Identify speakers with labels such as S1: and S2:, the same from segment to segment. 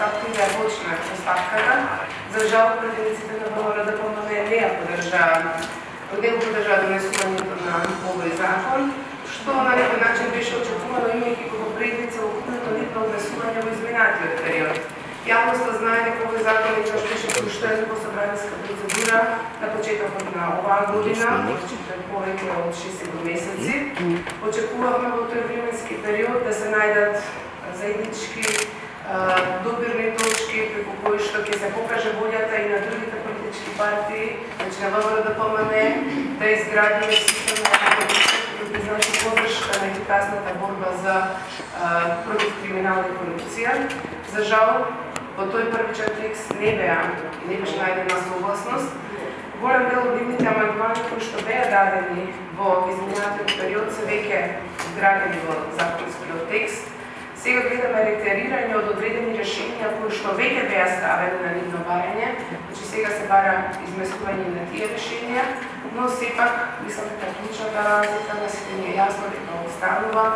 S1: предпоставки да ја почне постапката. За жал, пратениците на ВМРО-ДПМН не ја поддржаа, не го поддржаа донесувањето на овој закон, што на некој начин беше очекувано имајќи како предвид целокупното нивно однесување во изминатиот период. Јавноста знае дека овој закон беше пуштен во собраниска процедура на почетокот на оваа година, пред повеќе од 6 месеци. Очекувавме во тој временски период да се најдат заеднички допирни точки преку кои што ќе се покаже волјата и на другите политички партии, значи на ВМРО-ДПМН, да изградиме систем кој би значи подршка на ефикасната борба за против криминал и корупција. За жал, во тој првичен текст не беше најдена согласност. Голем дел од нивните амандмани кои што беа дадени во изминатиот период се веќе вградени во законскиот текст. Сега гледаме ретерирање од одредени решенија кои што веќе беа ставени на нивно барање, значи сега се бара изместување на тие решенија, но сепак мислам дека клучната разлика на сите ни е јасно дека останува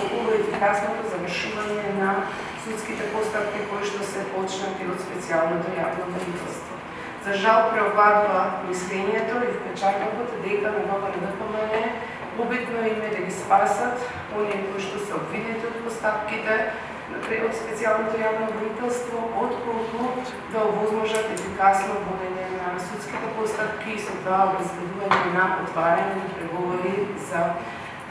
S1: околу ефикасното завршување на судските постапки кои што се почнати од специјалното јавно обвинителство. За жал преовладува мислењето и впечатокот дека на ВМРО-ДПМН обидно им е да ги спасат оние кои што се обвинети од постапките од специјалното јавно обвинителство, отколку да овозможат ефикасно водење на судските постапки и со тоа обезбедување на отварање на преговори за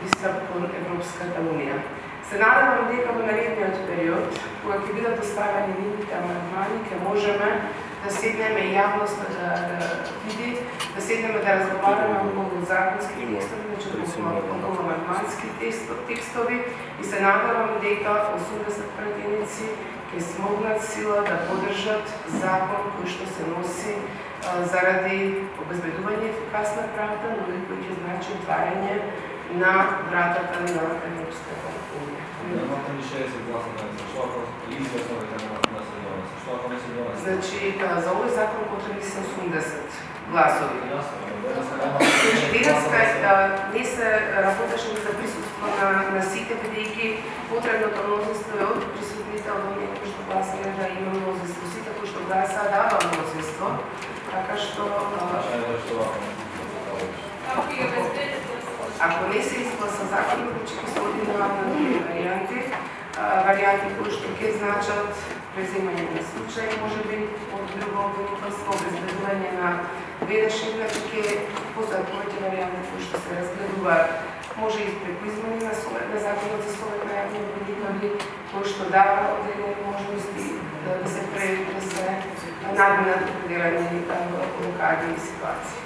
S1: пристап кон Европската унија. Се надевам дека во наредниот период, кога ќе бидат доставени нивните амандмани, ќе можеме да седнеме и јавноста да види, да седнеме да разговараме околу законски текстови, значи околу амандмански текстови и се надевам дека 80 пратеници ќе смогнат сила да поддржат закон кој што се носи заради обезбедување ефикасна правда, но и кој ќе значи отварање на вратата на Европската унија.
S2: Немате ли 60 гласа за што ако известновите на се донесе? Што ако не се донесе?
S1: Значи, за овој закон потребни се 80 гласови. Денеска не се работеше за присуство на сите, бидејќи потребното мнозинство е од присутните од оние кои што гласале да има мнозинство. Сите кои што гласаа дава мнозинство, така што ако не се изгласа законот, значи ќе се оди на други варијанти кои што ќе значат преземање на случаи, можеби од друго обвинителство, обезбедување на веднашни, значи ќе постојат повеќе варијанти кои што се разгледуваат. Може и преку измени на законот за совет на јавни обвинители, кои што дава одредени можности да се надминат определени блокади и ситуации.